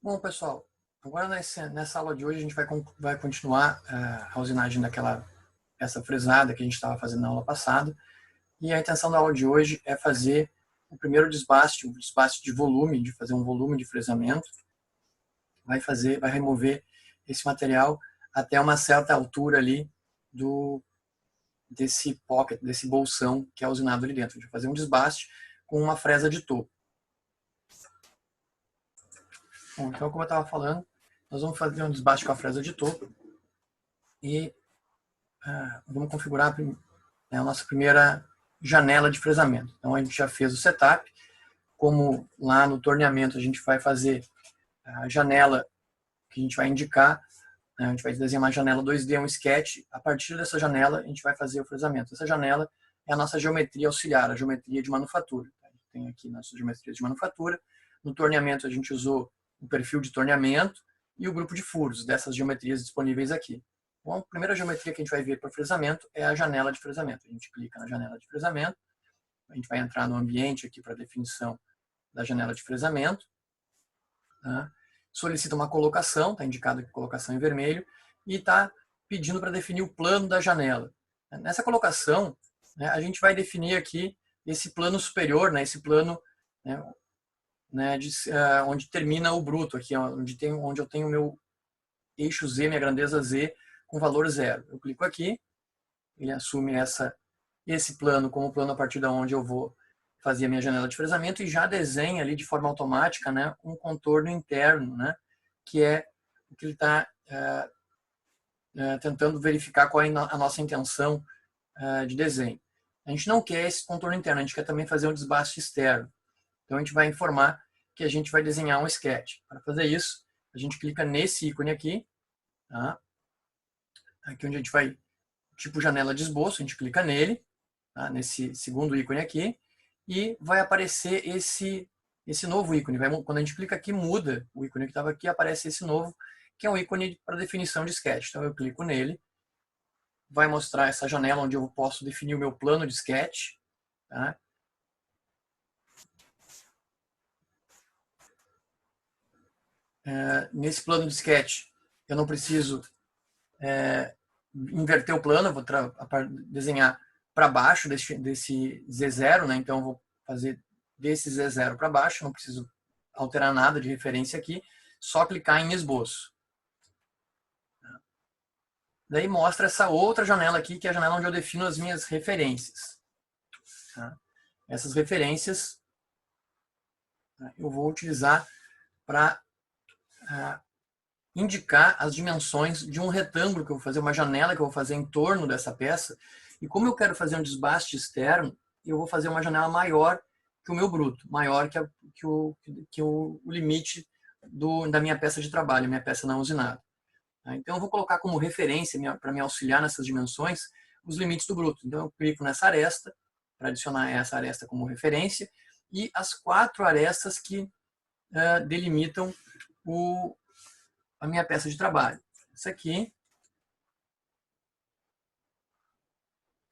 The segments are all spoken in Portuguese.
Bom, pessoal, agora nessa aula de hoje a gente vai continuar a usinagem daquela peça fresada que a gente estava fazendo na aula passada. E a intenção da aula de hoje é fazer o primeiro desbaste, o desbaste de volume, de fazer um volume de fresamento. Vai remover esse material até uma certa altura ali desse pocket, desse bolsão que é usinado ali dentro. A gente vai fazer um desbaste com uma fresa de topo. Bom, então, como eu estava falando, nós vamos fazer um desbaste com a fresa de topo e vamos configurar a nossa primeira janela de fresamento. Então, a gente já fez o setup. Como lá no torneamento a gente vai fazer a janela que a gente vai indicar, né? A gente vai desenhar uma janela 2D, um sketch. A partir dessa janela, a gente vai fazer o fresamento. Essa janela é a nossa geometria auxiliar, a geometria de manufatura. A gente tem aqui nossas geometrias de manufatura. No torneamento, a gente usou o perfil de torneamento e o grupo de furos dessas geometrias disponíveis aqui. Bom, a primeira geometria que a gente vai ver para o fresamento é a janela de fresamento. A gente clica na janela de fresamento, a gente vai entrar no ambiente aqui para a definição da janela de fresamento, tá? Solicita uma colocação, está indicado aqui colocação em vermelho, e está pedindo para definir o plano da janela. Nessa colocação, né, a gente vai definir aqui esse plano superior, né, esse plano, né, onde termina o bruto, aqui, onde eu tenho o meu eixo Z, minha grandeza Z, com valor 0. Eu clico aqui, ele assume esse plano como plano a partir de onde eu vou fazer a minha janela de fresamento e já desenha ali de forma automática, né, um contorno interno, né, que é o que ele está tentando verificar qual é a nossa intenção de desenho. A gente não quer esse contorno interno, a gente quer também fazer um desbaste externo. Então a gente vai informar que a gente vai desenhar um sketch. Para fazer isso, a gente clica nesse ícone aqui, tá? Aqui onde a gente vai, tipo janela de esboço, a gente clica nele, tá? Nesse segundo ícone aqui, e vai aparecer esse novo ícone. Quando a gente clica aqui, muda o ícone que estava aqui, aparece esse novo, que é um ícone para definição de sketch. Então eu clico nele, vai mostrar essa janela onde eu posso definir o meu plano de sketch, tá? Nesse plano de sketch, eu não preciso inverter o plano, eu vou desenhar para baixo desse Z0, né? Então eu vou fazer desse Z0 para baixo, não preciso alterar nada de referência aqui, só clicar em esboço. Daí mostra essa outra janela aqui, que é a janela onde eu defino as minhas referências. Tá? Essas referências eu vou utilizar para indicar as dimensões de um retângulo que eu vou fazer, uma janela que eu vou fazer em torno dessa peça. E como eu quero fazer um desbaste externo, eu vou fazer uma janela maior que o meu bruto, maior que o limite da minha peça de trabalho, minha peça não usinada. Então eu vou colocar como referência, para me auxiliar nessas dimensões, os limites do bruto. Então eu clico nessa aresta, para adicionar essa aresta como referência, e as 4 arestas que delimitam a minha peça de trabalho. Essa aqui,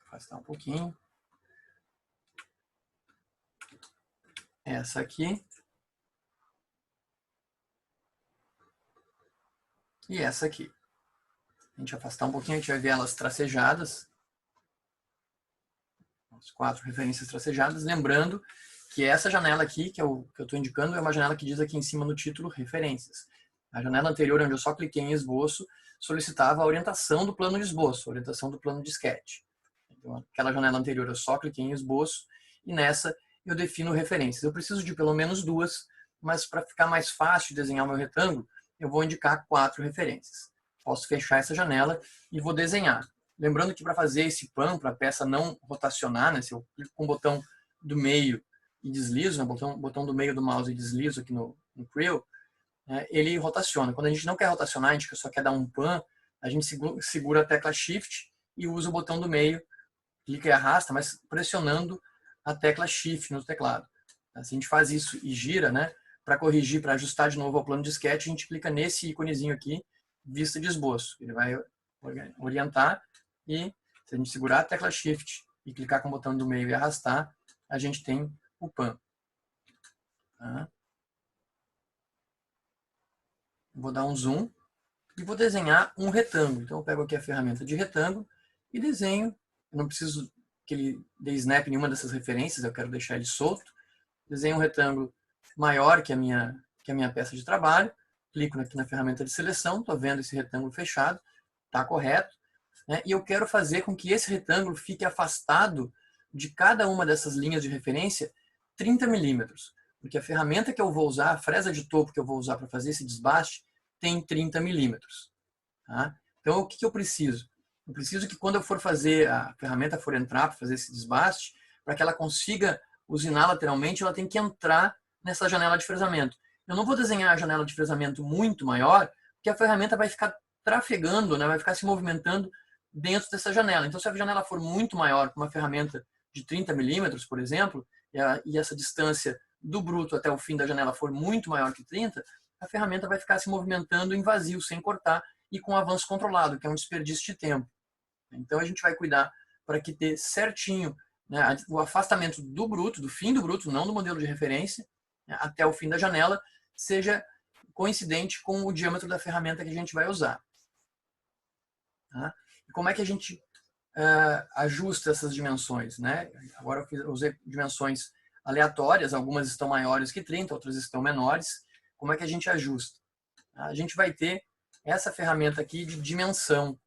vou afastar um pouquinho. Essa aqui. E essa aqui. A gente vai afastar um pouquinho, a gente vai ver elas tracejadas. As 4 referências tracejadas. Lembrando que essa janela aqui, que eu estou indicando, é uma janela que diz aqui em cima no título referências. A janela anterior, onde eu só cliquei em esboço, solicitava a orientação do plano de esboço, a orientação do plano de sketch. Então, aquela janela anterior eu só cliquei em esboço e nessa eu defino referências. Eu preciso de pelo menos 2, mas para ficar mais fácil de desenhar o meu retângulo, eu vou indicar 4 referências. Posso fechar essa janela e vou desenhar. Lembrando que para fazer esse pan, para a peça não rotacionar, né, se eu clico com o botão do meio e deslizo, né, botão do meio do mouse e deslizo aqui no Creo, ele rotaciona. Quando a gente não quer rotacionar, a gente só quer dar um pan, a gente segura a tecla Shift e usa o botão do meio, clica e arrasta, mas pressionando a tecla Shift no teclado. Se a gente faz isso e gira, né, para corrigir, para ajustar de novo ao plano de sketch, a gente clica nesse íconezinho aqui, vista de esboço. Ele vai orientar e se a gente segurar a tecla Shift e clicar com o botão do meio e arrastar, a gente tem o pan. Tá? vou dar um zoom e vou desenhar um retângulo. Então eu pego aqui a ferramenta de retângulo e desenho. Eu não preciso que ele dê snap em nenhuma dessas referências, eu quero deixar ele solto. Desenho um retângulo maior que a minha peça de trabalho. Clico aqui na ferramenta de seleção, estou vendo esse retângulo fechado, está correto. Né? E eu quero fazer com que esse retângulo fique afastado de cada uma dessas linhas de referência 30 milímetros. Porque a ferramenta que eu vou usar, a fresa de topo que eu vou usar para fazer esse desbaste, tem 30 milímetros. Tá? Então, o que eu preciso? Eu preciso que quando eu for fazer, a ferramenta for entrar para fazer esse desbaste, para que ela consiga usinar lateralmente, ela tem que entrar nessa janela de fresamento. Eu não vou desenhar a janela de fresamento muito maior, porque a ferramenta vai ficar trafegando, né, vai ficar se movimentando dentro dessa janela. Então, se a janela for muito maior, com uma ferramenta de 30 milímetros, por exemplo, e essa distância do bruto até o fim da janela for muito maior que 30, a ferramenta vai ficar se movimentando em vazio, sem cortar, e com avanço controlado, que é um desperdício de tempo. Então, a gente vai cuidar para que ter certinho, né, o afastamento do bruto, do fim do bruto, não do modelo de referência, né, até o fim da janela, seja coincidente com o diâmetro da ferramenta que a gente vai usar. Tá? E como é que a gente ajusta essas dimensões? Né? Agora eu usei dimensões aleatórias, algumas estão maiores que 30, outras estão menores. Como é que a gente ajusta? A gente vai ter essa ferramenta aqui de dimensão.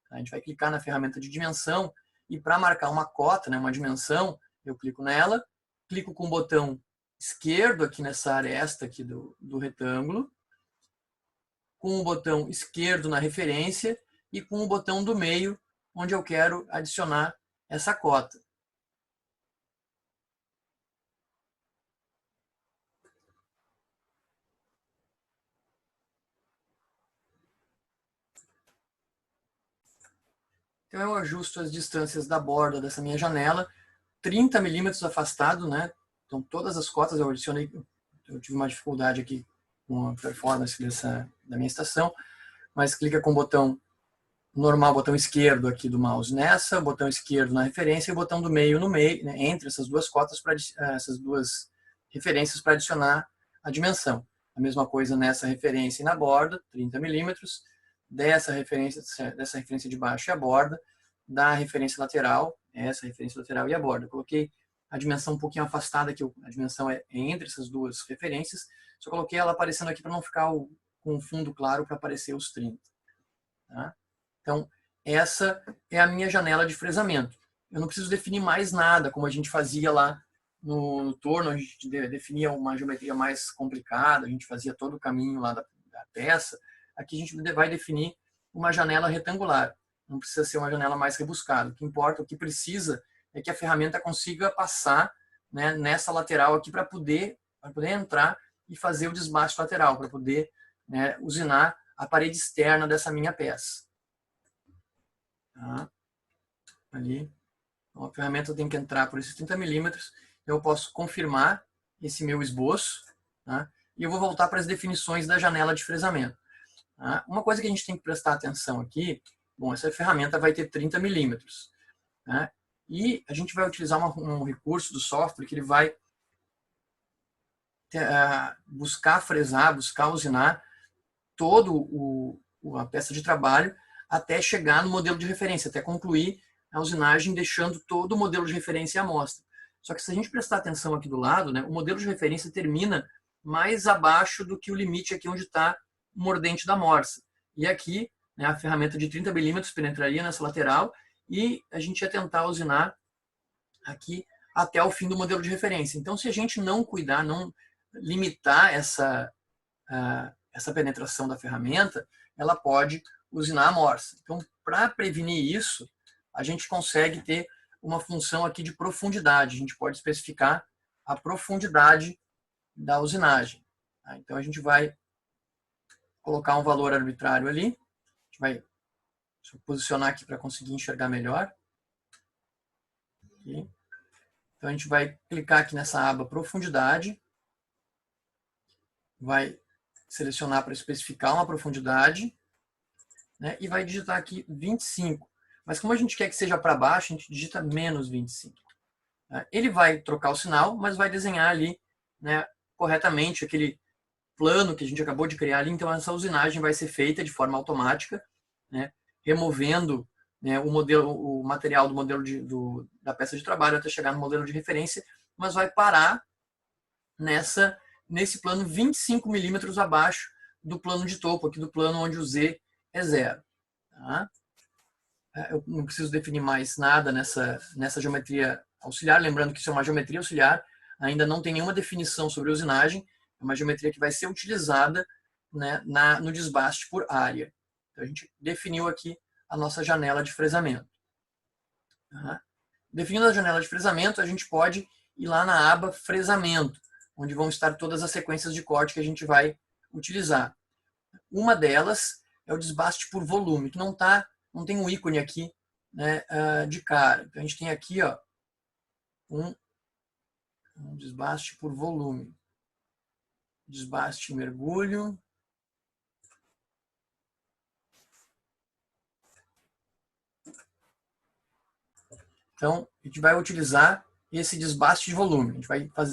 A gente vai clicar na ferramenta de dimensão e para marcar uma cota, né, uma dimensão, eu clico nela, clico com o botão esquerdo aqui nessa aresta aqui do retângulo, com o botão esquerdo na referência e com o botão do meio, onde eu quero adicionar essa cota. Então eu ajusto as distâncias da borda dessa minha janela, 30 milímetros afastado, né? Então todas as cotas eu adicionei, eu tive uma dificuldade aqui com a performance da minha estação, mas clica com o botão normal, botão esquerdo aqui do mouse nessa, botão esquerdo na referência e o botão do meio no meio, né, entre essas duas cotas, essas duas referências para adicionar a dimensão. A mesma coisa nessa referência e na borda, 30 milímetros, dessa referência de baixo e a borda, da referência lateral, essa referência lateral e a borda. Eu coloquei a dimensão um pouquinho afastada, que a dimensão é entre essas duas referências, só coloquei ela aparecendo aqui para não ficar com o fundo claro para aparecer os 30. Tá? Então, essa é a minha janela de fresamento. Eu não preciso definir mais nada, como a gente fazia lá no torno, a gente definia uma geometria mais complicada, a gente fazia todo o caminho lá da peça. Aqui a gente vai definir uma janela retangular. Não precisa ser uma janela mais rebuscada. O que importa, o que precisa, é que a ferramenta consiga passar, né, nessa lateral aqui para poder entrar e fazer o desbaste lateral, para poder, né, usinar a parede externa dessa minha peça. Tá? Ali. Então, a ferramenta tem que entrar por esses 30 milímetros. Eu posso confirmar esse meu esboço. Tá? E eu vou voltar para as definições da janela de fresamento. Tá? Uma coisa que a gente tem que prestar atenção aqui, bom, essa ferramenta vai ter 30 milímetros. Tá? E a gente vai utilizar um recurso do software que ele vai buscar fresar, buscar usinar todo a peça de trabalho até chegar no modelo de referência, até concluir a usinagem, deixando todo o modelo de referência à mostra. Só que se a gente prestar atenção aqui do lado, né, o modelo de referência termina mais abaixo do que o limite aqui onde está o mordente da morsa. E aqui, né, a ferramenta de 30 milímetros penetraria nessa lateral e a gente ia tentar usinar aqui até o fim do modelo de referência. Então, se a gente não cuidar, não limitar essa penetração da ferramenta, ela pode usinar a morsa. Então, para prevenir isso, a gente consegue ter uma função aqui de profundidade. A gente pode especificar a profundidade da usinagem. Então, a gente vai colocar um valor arbitrário ali. A gente vai posicionar aqui para conseguir enxergar melhor. Aqui. Então, a gente vai clicar aqui nessa aba profundidade. Vai selecionar para especificar uma profundidade, né, e vai digitar aqui 25. Mas como a gente quer que seja para baixo, a gente digita menos 25. Ele vai trocar o sinal, mas vai desenhar ali, né, corretamente aquele plano que a gente acabou de criar ali, então essa usinagem vai ser feita de forma automática, né, removendo, né, o material do modelo da peça de trabalho até chegar no modelo de referência, mas vai parar nesse plano 25 milímetros abaixo do plano de topo, aqui do plano onde o Z é 0. Tá? Eu não preciso definir mais nada nessa geometria auxiliar, lembrando que isso é uma geometria auxiliar, ainda não tem nenhuma definição sobre usinagem, é uma geometria que vai ser utilizada, né, no desbaste por área. Então, a gente definiu aqui a nossa janela de fresamento. Tá? Definindo a janela de fresamento, a gente pode ir lá na aba fresamento, onde vão estar todas as sequências de corte que a gente vai utilizar. Uma delas é o desbaste por volume, que não tem um ícone aqui, né, de cara. Então, a gente tem aqui, ó, um desbaste por volume. Desbaste mergulho. Então, a gente vai utilizar esse desbaste de volume. A gente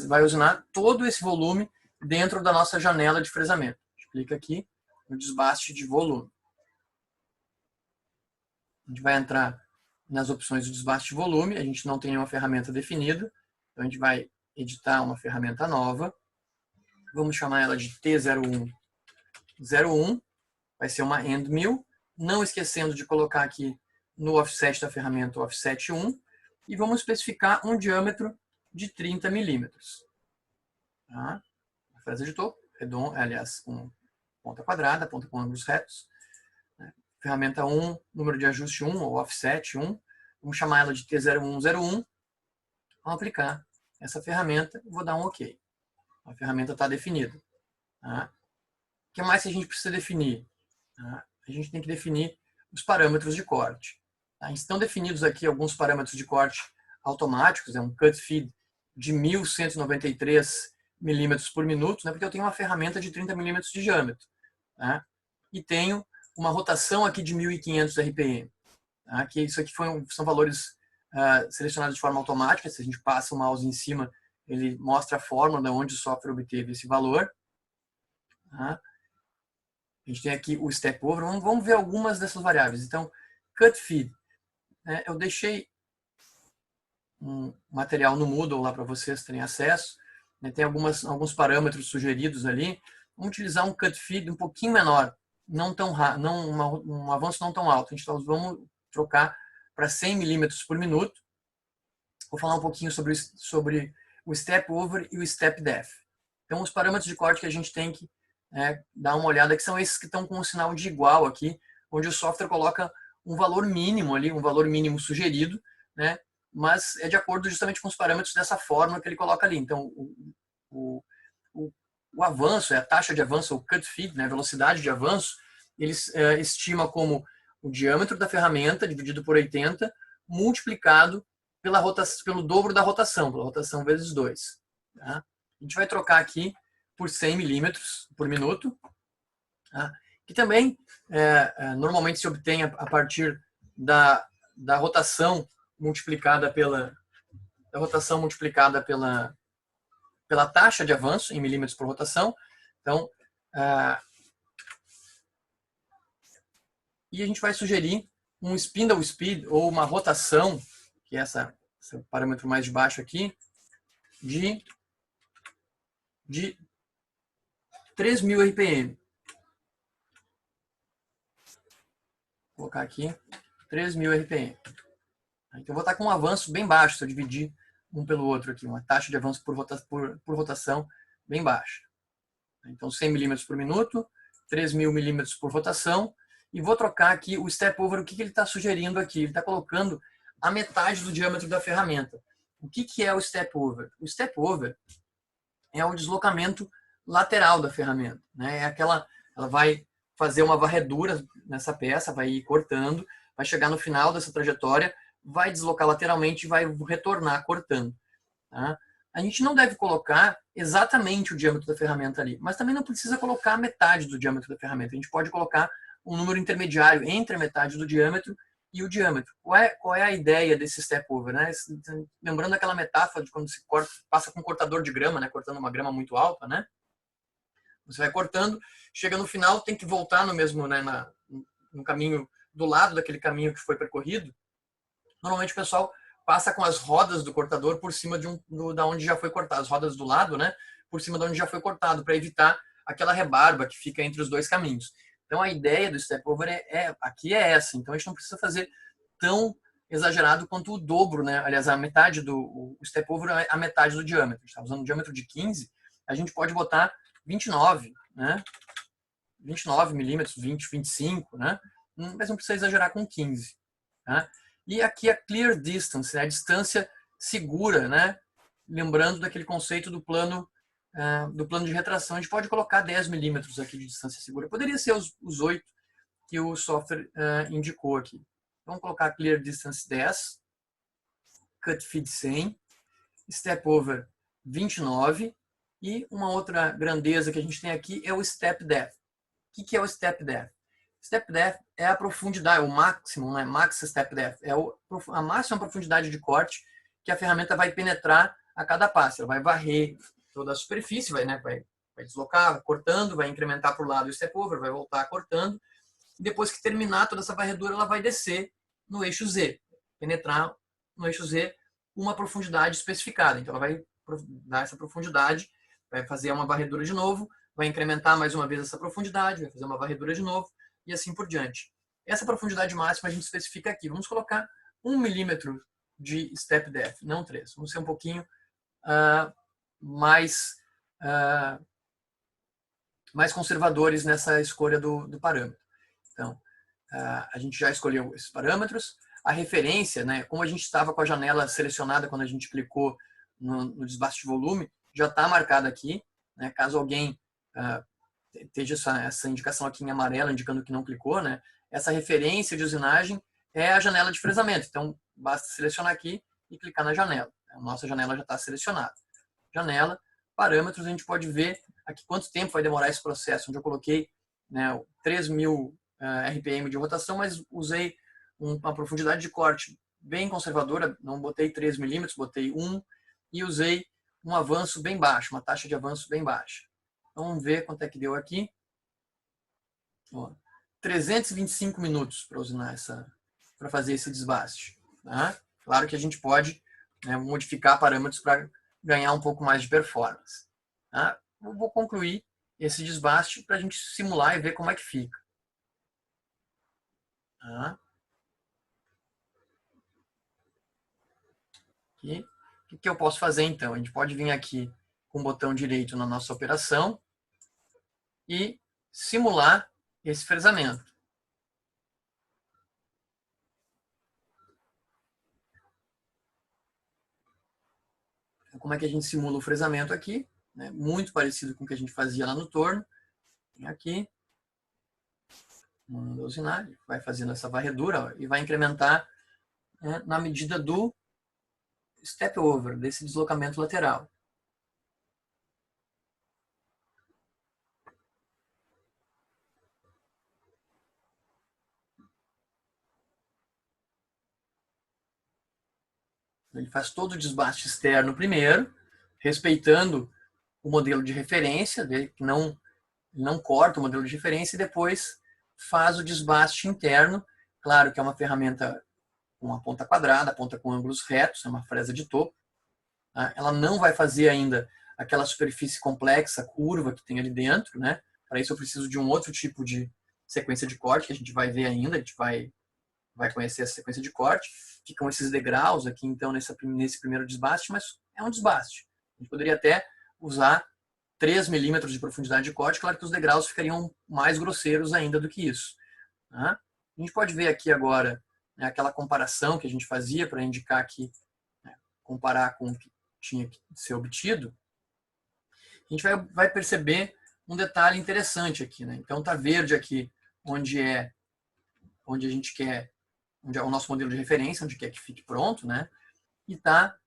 vai usinar todo esse volume dentro da nossa janela de fresamento. A gente clica aqui no desbaste de volume. A gente vai entrar nas opções do desbaste de volume. A gente não tem nenhuma ferramenta definida. Então, a gente vai editar uma ferramenta nova. Vamos chamar ela de T0101. Vai ser uma end mill. Não esquecendo de colocar aqui no offset da ferramenta o offset 1. E vamos especificar um diâmetro de 30 milímetros. Tá? A fresa de topo, redonda, aliás, com ponta quadrada, ponta com ângulos retos. Ferramenta 1, número de ajuste 1, ou offset 1. Vamos chamar ela de T0101. Vamos aplicar essa ferramenta e vou dar um OK. A ferramenta está definida. Tá? O que mais que a gente precisa definir? Tá? A gente tem que definir os parâmetros de corte. Tá? Estão definidos aqui alguns parâmetros de corte automáticos, é um cut feed de 1193 milímetros por minuto, né, porque eu tenho uma ferramenta de 30 milímetros de diâmetro. Tá? E tenho uma rotação aqui de 1500 RPM. Tá? Que isso aqui são valores selecionados de forma automática. Se a gente passa o mouse em cima, ele mostra a fórmula de onde o software obteve esse valor. Tá? A gente tem aqui o step over. Vamos ver algumas dessas variáveis. Então, cut feed. Eu deixei um material no Moodle lá para vocês terem acesso. Tem alguns parâmetros sugeridos ali. Vamos utilizar um cut feed um pouquinho menor, um avanço não tão alto. Vamos trocar para 100 milímetros por minuto. Vou falar um pouquinho sobre o step over e o step depth. Então, os parâmetros de corte que a gente tem que dar uma olhada, que são esses que estão com um sinal de igual aqui, onde o software coloca um valor mínimo ali, um valor mínimo sugerido, né? Mas é de acordo justamente com os parâmetros dessa fórmula que ele coloca ali. Então, o avanço, a taxa de avanço, o cut feed, né, a velocidade de avanço, ele estima como o diâmetro da ferramenta dividido por 80, multiplicado pelo dobro da rotação, pela rotação vezes 2. Tá? A gente vai trocar aqui por 100 milímetros por minuto, tá? Que também normalmente se obtém a partir da rotação multiplicada pela taxa de avanço em milímetros por rotação. Então, e a gente vai sugerir um spindle speed ou uma rotação, que é esse parâmetro mais de baixo aqui, de 3000 RPM. Vou colocar aqui 3000 RPM. Então, eu vou estar com um avanço bem baixo se eu dividir um pelo outro aqui, uma taxa de avanço por rotação bem baixa. Então, 100 milímetros por minuto, 3000 milímetros por rotação, e vou trocar aqui o step over. O que ele está sugerindo aqui? Ele está colocando a metade do diâmetro da ferramenta. O que é o step over? O step over é o deslocamento lateral da ferramenta. Né? Ela vai fazer uma varredura nessa peça, vai ir cortando, vai chegar no final dessa trajetória, vai deslocar lateralmente e vai retornar cortando. Tá? A gente não deve colocar exatamente o diâmetro da ferramenta ali, mas também não precisa colocar a metade do diâmetro da ferramenta. A gente pode colocar um número intermediário entre a metade do diâmetro e o diâmetro. Qual é a ideia desse step over? Né? Lembrando aquela metáfora de quando se passa com um cortador de grama, né? Cortando uma grama muito alta, né? Você vai cortando, chega no final, tem que voltar no mesmo, né, no caminho, do lado daquele caminho que foi percorrido. Normalmente o pessoal passa com as rodas do cortador por cima da onde já foi cortado, as rodas do lado, né, por cima de onde já foi cortado, para evitar aquela rebarba que fica entre os dois caminhos. Então a ideia do step over aqui é essa. Então a gente não precisa fazer tão exagerado quanto o dobro, né? Aliás, a metade o step over é a metade do diâmetro. A gente está usando um diâmetro de 15, a gente pode botar 29, né? 29 milímetros, 20, 25, né? Mas não precisa exagerar com 15. Tá? E aqui a clear distance, né? A distância segura, né? Lembrando daquele conceito do plano de retração. A gente pode colocar 10 milímetros aqui de distância segura. Poderia ser os 8 que o software indicou aqui. Vamos colocar clear distance 10, cut feed 100, step over 29 e uma outra grandeza que a gente tem aqui é o step depth. O que é o step depth? Step depth é a profundidade, o máximo, né? Max step depth, é a máxima profundidade de corte que a ferramenta vai penetrar a cada passo. Ela vai varrer toda a superfície, vai deslocar, cortando, vai incrementar para o lado o step over, vai voltar cortando. E depois que terminar toda essa varredura, ela vai descer no eixo Z, penetrar no eixo Z uma profundidade especificada. Então ela vai dar essa profundidade, vai fazer uma varredura de novo, vai incrementar mais uma vez essa profundidade, vai fazer uma varredura de novo e assim por diante. Essa profundidade máxima a gente especifica aqui. Vamos colocar 1 milímetro de step depth, não 3. Vamos ser um pouquinho mais conservadores nessa escolha do parâmetro. Então, a gente já escolheu esses parâmetros. A referência, né, como a gente estava com a janela selecionada quando a gente clicou no desbaste de volume, já está marcada aqui. Né, caso alguém esteja essa indicação aqui em amarelo, indicando que não clicou, né, essa referência de usinagem é a janela de fresamento. Então, basta selecionar aqui e clicar na janela. A nossa janela já está selecionada. Janela, parâmetros, a gente pode ver aqui quanto tempo vai demorar esse processo, onde eu coloquei, né, 3.000 RPM de rotação, mas usei uma profundidade de corte bem conservadora, não botei 3 milímetros, botei 1 e usei um avanço bem baixo, uma taxa de avanço bem baixa. Então, vamos ver quanto é que deu aqui. 325 minutos para usinar para fazer esse desbaste. Tá? Claro que a gente pode, né, modificar parâmetros para ganhar um pouco mais de performance. Tá? Eu vou concluir esse desbaste para a gente simular e ver como é que fica. Tá? O que eu posso fazer então? A gente pode vir aqui com o botão direito na nossa operação e simular esse fresamento. Como é que a gente simula o fresamento aqui? Né? Muito parecido com o que a gente fazia lá no torno. Tem aqui. Manda usinar, vai fazendo essa varredura e vai incrementar, né, na medida do step over, desse deslocamento lateral. Ele faz todo o desbaste externo primeiro, respeitando o modelo de referência, que não corta o modelo de referência, e depois faz o desbaste interno. Claro que é uma ferramenta com a ponta quadrada, a ponta com ângulos retos, é uma fresa de topo. Tá? Ela não vai fazer ainda aquela superfície complexa, curva que tem ali dentro. Né? Para isso eu preciso de um outro tipo de sequência de corte, que a gente vai ver ainda, a gente vai conhecer essa sequência de corte. Ficam esses degraus aqui, então, nesse primeiro desbaste, mas é um desbaste. A gente poderia até usar 3 milímetros de profundidade de corte, claro que os degraus ficariam mais grosseiros ainda do que isso. Tá? A gente pode ver aqui agora, né, aquela comparação que a gente fazia para indicar aqui, né, comparar com o que tinha que ser obtido. A gente vai perceber um detalhe interessante aqui. Né? Então, está verde aqui, onde a gente quer, onde é o nosso modelo de referência, onde quer que fique pronto, né? E está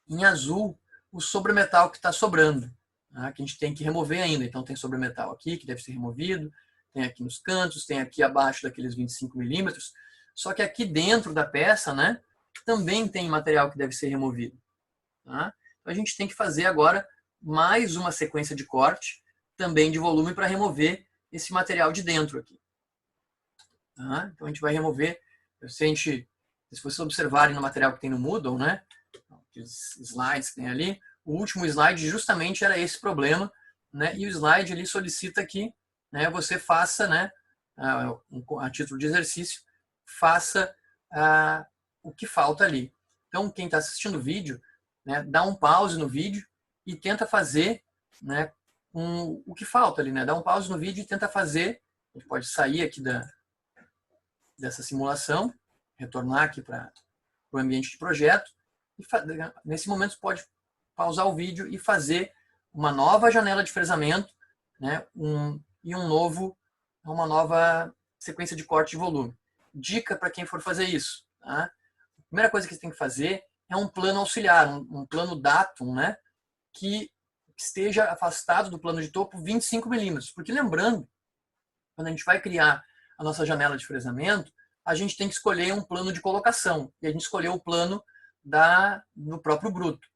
em azul o sobremetal que está sobrando, né? Que a gente tem que remover ainda. Então tem sobremetal aqui que deve ser removido, tem aqui nos cantos, tem aqui abaixo daqueles 25 milímetros. Só que aqui dentro da peça, né, também tem material que deve ser removido. Tá? Então a gente tem que fazer agora mais uma sequência de corte também de volume para remover esse material de dentro aqui. Tá? Então a gente vai remover, se vocês observarem no material que tem no Moodle, né, os slides que tem ali, o último slide justamente era esse problema, né, e o slide ele solicita que, né, você faça, né, a título de exercício, faça o que falta ali. Então quem está assistindo o vídeo, né, dá um pause no vídeo e tenta fazer, né, o que falta ali, né, dá um pause no vídeo e tenta fazer. A gente pode sair aqui dessa simulação, retornar aqui para o ambiente de projeto. E nesse momento você pode pausar o vídeo e fazer uma nova janela de fresamento, né, uma nova sequência de corte de volume. Dica para quem for fazer isso. Tá? A primeira coisa que você tem que fazer é um plano auxiliar, um plano datum, né, que esteja afastado do plano de topo 25 milímetros. Porque lembrando, quando a gente vai criar a nossa janela de fresamento, a gente tem que escolher um plano de colocação. E a gente escolheu o plano do próprio bruto.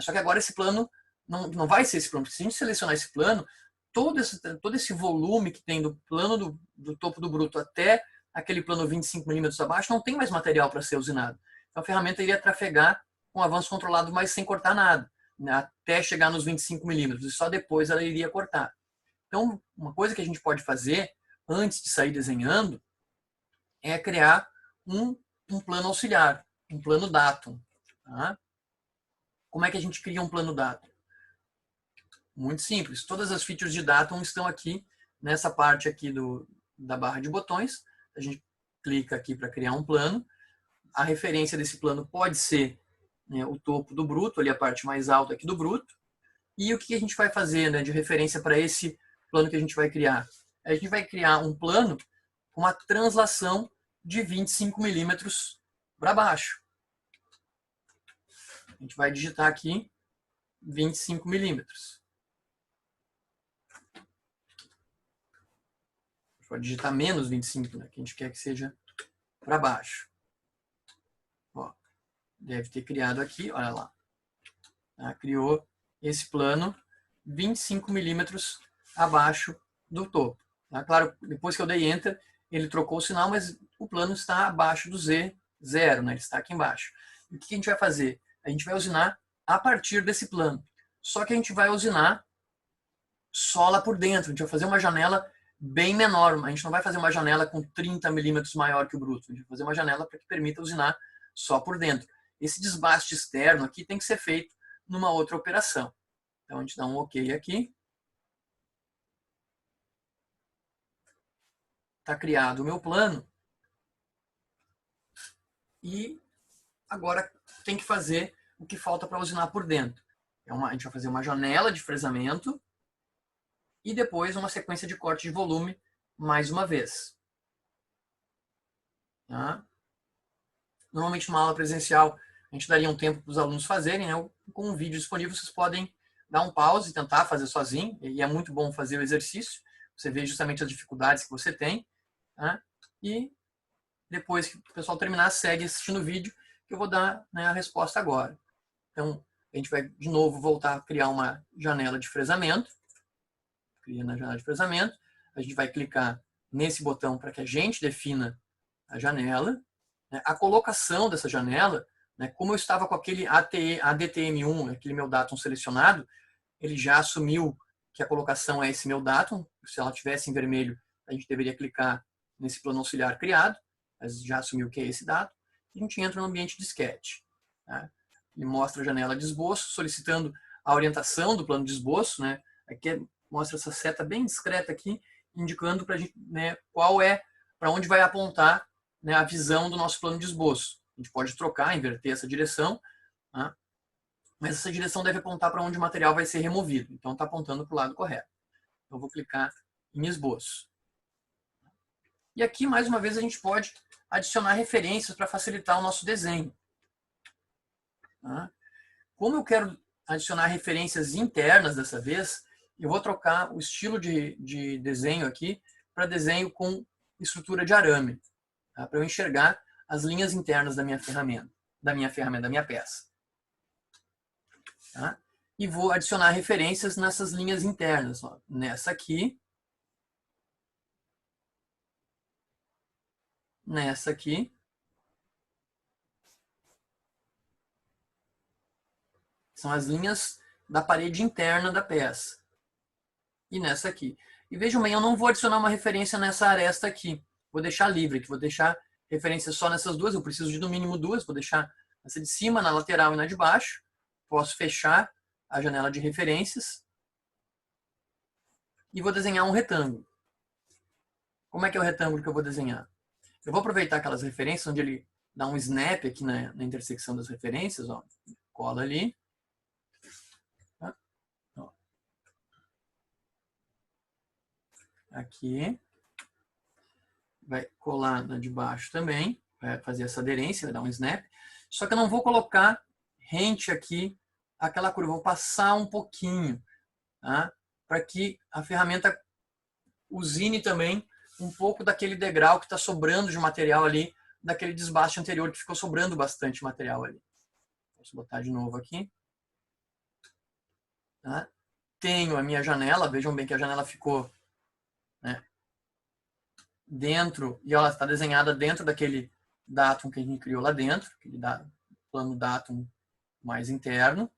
Só que agora esse plano não vai ser esse plano. Porque se a gente selecionar esse plano, todo esse volume que tem do plano do topo do bruto até aquele plano 25 milímetros abaixo, não tem mais material para ser usinado. Então a ferramenta iria trafegar com avanço controlado, mas sem cortar nada, né, até chegar nos 25 milímetros. E só depois ela iria cortar. Então, uma coisa que a gente pode fazer antes de sair desenhando é criar um plano auxiliar, um plano datum. Tá? Como é que a gente cria um plano datum? Muito simples. Todas as features de datum estão aqui nessa parte aqui da barra de botões. A gente clica aqui para criar um plano. A referência desse plano pode ser, né, o topo do bruto, ali a parte mais alta aqui do bruto. E o que a gente vai fazer, né, de referência para esse plano que a gente vai criar? A gente vai criar um plano com uma translação de 25 milímetros para baixo. A gente vai digitar aqui 25 milímetros. A gente pode digitar menos 25, né, que a gente quer que seja para baixo. Ó, deve ter criado aqui, olha lá. Tá? Criou esse plano 25 milímetros abaixo do topo. Tá? Claro, depois que eu dei Enter, ele trocou o sinal, mas o plano está abaixo do Z0, né? Ele está aqui embaixo. E o que a gente vai fazer? A gente vai usinar a partir desse plano. Só que a gente vai usinar só lá por dentro. A gente vai fazer uma janela bem menor. A gente não vai fazer uma janela com 30 milímetros maior que o bruto. A gente vai fazer uma janela para que permita usinar só por dentro. Esse desbaste externo aqui tem que ser feito numa outra operação. Então a gente dá um OK aqui. Está criado o meu plano. E agora tem que fazer o que falta para usinar por dentro. A gente vai fazer uma janela de fresamento e depois uma sequência de corte de volume mais uma vez. Tá? Normalmente numa aula presencial a gente daria um tempo para os alunos fazerem, né? Com um vídeo disponível vocês podem dar um pause e tentar fazer sozinho, e é muito bom fazer o exercício. Você vê justamente as dificuldades que você tem. Tá? E depois que o pessoal terminar, segue assistindo o vídeo, que eu vou dar, né, a resposta agora. Então, a gente vai de novo voltar a criar uma janela de fresamento. Cria na janela de fresamento. A gente vai clicar nesse botão para que a gente defina a janela. A colocação dessa janela, né, como eu estava com aquele ADTM1, aquele meu datum selecionado, ele já assumiu que a colocação é esse meu datum. Se ela tivesse em vermelho, a gente deveria clicar nesse plano auxiliar criado, mas já assumiu que é esse datum. E a gente entra no ambiente de sketch. Tá? Ele mostra a janela de esboço, solicitando a orientação do plano de esboço. Né? Aqui mostra essa seta bem discreta aqui, indicando para a gente, né, para onde vai apontar, né, a visão do nosso plano de esboço. A gente pode trocar, inverter essa direção, tá? Mas essa direção deve apontar para onde o material vai ser removido. Então está apontando para o lado correto. Então vou clicar em esboço. E aqui, mais uma vez, a gente pode adicionar referências para facilitar o nosso desenho. Tá? Como eu quero adicionar referências internas dessa vez, eu vou trocar o estilo de desenho aqui para desenho com estrutura de arame, tá? Para eu enxergar as linhas internas da minha ferramenta, da minha peça. Tá? e vou adicionar referências nessas linhas internas. Ó. Nessa aqui, nessa aqui, são as linhas da parede interna da peça. E nessa aqui. E vejam bem, eu não vou adicionar uma referência nessa aresta aqui. Vou deixar livre, que vou deixar referência só nessas duas. Eu preciso de no mínimo duas. Vou deixar essa de cima, na lateral e na de baixo. Posso fechar a janela de referências. E vou desenhar um retângulo. Como é que é o retângulo que eu vou desenhar? Eu vou aproveitar aquelas referências onde ele dá um snap aqui na intersecção das referências. Ó. Cola ali. Aqui. Vai colar na de baixo também. Vai fazer essa aderência, vai dar um snap. Só que eu não vou colocar rente aqui aquela curva. Eu vou passar um pouquinho. Tá? Para que a ferramenta usine também um pouco daquele degrau que está sobrando de material ali, daquele desbaste anterior que ficou sobrando bastante material ali. Posso botar de novo aqui. Tá? Tenho a minha janela, vejam bem que a janela ficou, né, dentro, e ela está desenhada dentro daquele datum que a gente criou lá dentro, aquele plano datum mais interno.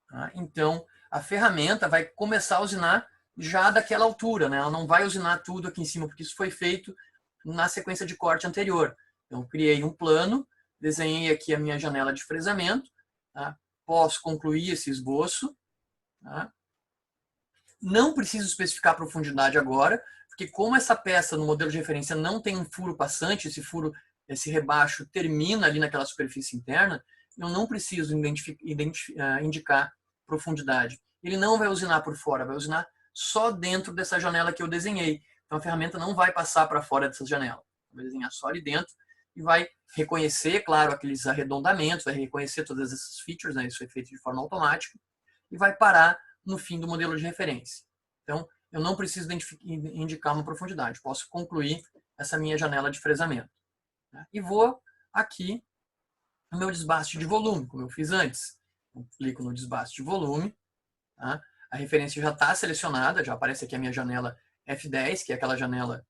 Tá? Então, a ferramenta vai começar a usinar já daquela altura, né? Ela não vai usinar tudo aqui em cima, porque isso foi feito na sequência de corte anterior. Então, criei um plano, desenhei aqui a minha janela de fresamento, tá? Posso concluir esse esboço. Tá? Não preciso especificar a profundidade agora, porque como essa peça no modelo de referência não tem um furo passante, esse rebaixo termina ali naquela superfície interna, eu não preciso indicar profundidade. Ele não vai usinar por fora, vai usinar só dentro dessa janela que eu desenhei. Então a ferramenta não vai passar para fora dessa janela. Vai desenhar só ali dentro e vai reconhecer, claro, aqueles arredondamentos, vai reconhecer todas essas features, né? Isso foi feito de forma automática, e vai parar no fim do modelo de referência. Então, eu não preciso indicar uma profundidade, posso concluir essa minha janela de fresamento. Né? E vou aqui no meu desbaste de volume, como eu fiz antes. Eu clico no desbaste de volume, tá? A referência já está selecionada, já aparece aqui a minha janela F10, que é aquela janela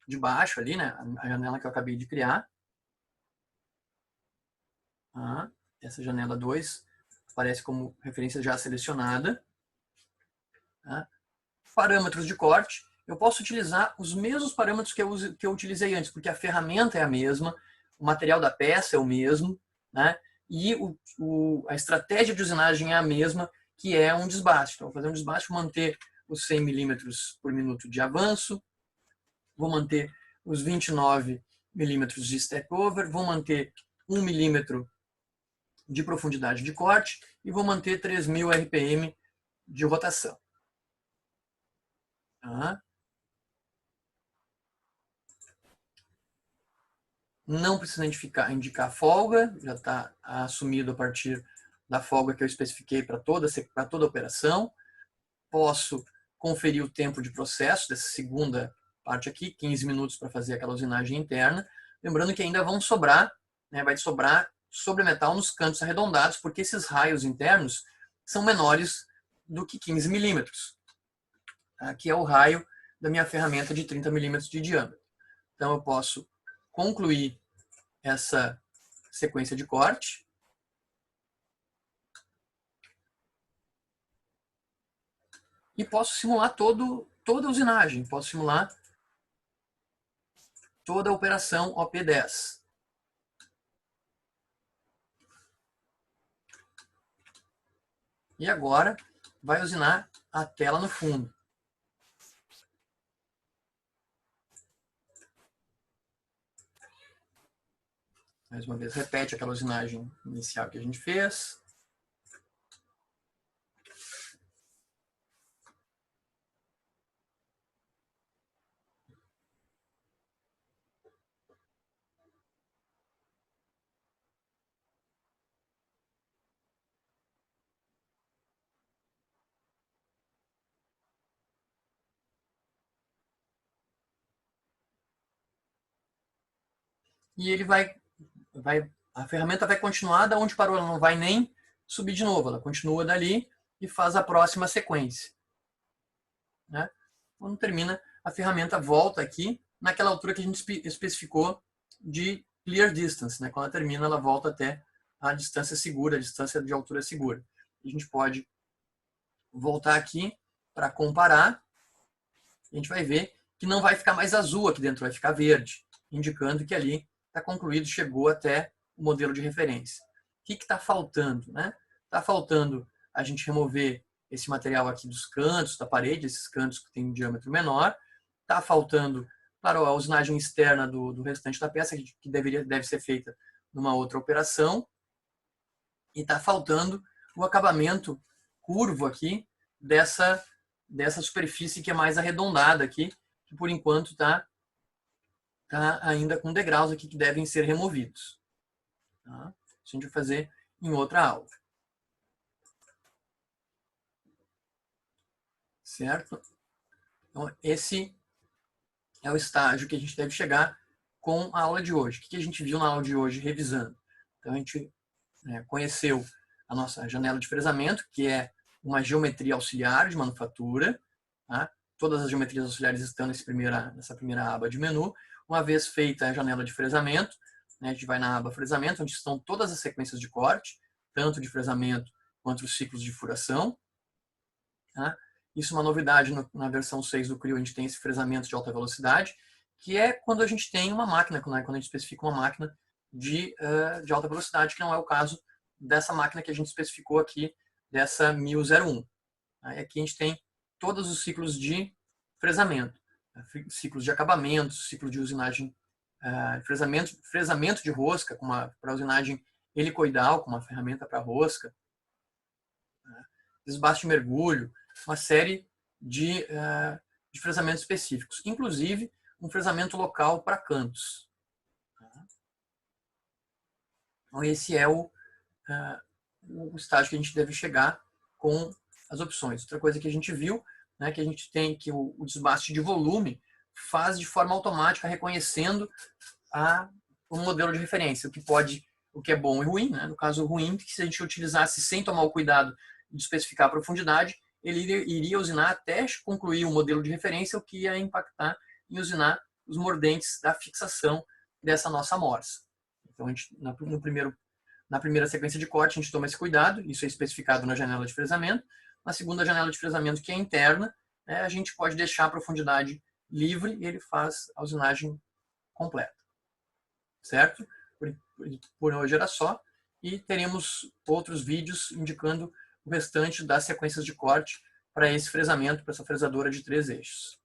de baixo ali, né? A janela que eu acabei de criar. Tá? Essa janela 2 aparece como referência já selecionada. Tá? Parâmetros de corte, eu posso utilizar os mesmos parâmetros que eu utilizei antes, porque a ferramenta é a mesma, o material da peça é o mesmo, né? E a estratégia de usinagem é a mesma, que é um desbaste. Então, vou fazer um desbaste, vou manter os 100 milímetros por minuto de avanço, vou manter os 29 milímetros de step over, vou manter 1 milímetro de profundidade de corte e vou manter 3.000 RPM de rotação. Tá? Não precisa indicar folga, já está assumido a partir da folga que eu especifiquei para toda a operação. Posso conferir o tempo de processo dessa segunda parte aqui, 15 minutos para fazer aquela usinagem interna. Lembrando que ainda vão sobrar, né, vai sobrar sobre metal nos cantos arredondados, porque esses raios internos são menores do que 15 milímetros, que é o raio da minha ferramenta de 30 milímetros de diâmetro. Então eu posso concluir essa sequência de corte. E posso simular toda a usinagem, posso simular toda a operação OP10. E agora vai usinar a tela no fundo. Mais uma vez, repete aquela usinagem inicial que a gente fez. E ele vai A ferramenta vai continuar da onde parou, ela não vai nem subir de novo, ela continua dali e faz a próxima sequência. Né? Quando termina, a ferramenta volta aqui naquela altura que a gente especificou de clear distance. Né? Quando ela termina, ela volta até a distância segura, a distância de altura segura. A gente pode voltar aqui para comparar. A gente vai ver que não vai ficar mais azul aqui dentro, vai ficar verde, indicando que ali está concluído, chegou até o modelo de referência. O que está faltando? Né? Está faltando a gente remover esse material aqui dos cantos da parede, esses cantos que têm um diâmetro menor. Está faltando, claro, a usinagem externa do restante da peça, que deve ser feita numa outra operação. E está faltando o acabamento curvo aqui dessa superfície que é mais arredondada aqui, que por enquanto está ainda com degraus aqui que devem ser removidos. Tá? Isso a gente vai fazer em outra aula. Certo? Então, esse é o estágio que a gente deve chegar com a aula de hoje. O que a gente viu na aula de hoje revisando? Então, a gente conheceu a nossa janela de fresamento, que é uma geometria auxiliar de manufatura. Tá? Todas as geometrias auxiliares estão nessa primeira aba de menu. Uma vez feita a janela de fresamento, né, a gente vai na aba fresamento, onde estão todas as sequências de corte, tanto de fresamento quanto os ciclos de furação. Tá? Isso é uma novidade na versão 6 do Creo, a gente tem esse fresamento de alta velocidade, que é quando a gente tem uma máquina, quando a gente especifica uma máquina de alta velocidade, que não é o caso dessa máquina que a gente especificou aqui, dessa 1001. Aqui a gente tem todos os ciclos de fresamento, ciclos de acabamento, ciclo de usinagem, fresamento de rosca para usinagem helicoidal, com uma ferramenta para rosca, desbaste de mergulho, uma série de fresamentos específicos, inclusive um fresamento local para cantos. Então esse é o estágio que a gente deve chegar com as opções. Outra coisa que a gente viu, né, que a gente tem que o desbaste de volume faz de forma automática, reconhecendo o modelo de referência, o que é bom e ruim. Né? No caso ruim, que se a gente utilizasse sem tomar o cuidado de especificar a profundidade, ele iria usinar até concluir o modelo de referência, o que ia impactar em usinar os mordentes da fixação dessa nossa amostra. Então, a gente, na primeira sequência de corte, a gente toma esse cuidado, isso é especificado na janela de fresamento. Na segunda janela de fresamento, que é interna, a gente pode deixar a profundidade livre e ele faz a usinagem completa. Certo? Por hoje era só. E teremos outros vídeos indicando o restante das sequências de corte para esse fresamento, para essa fresadora de 3 eixos.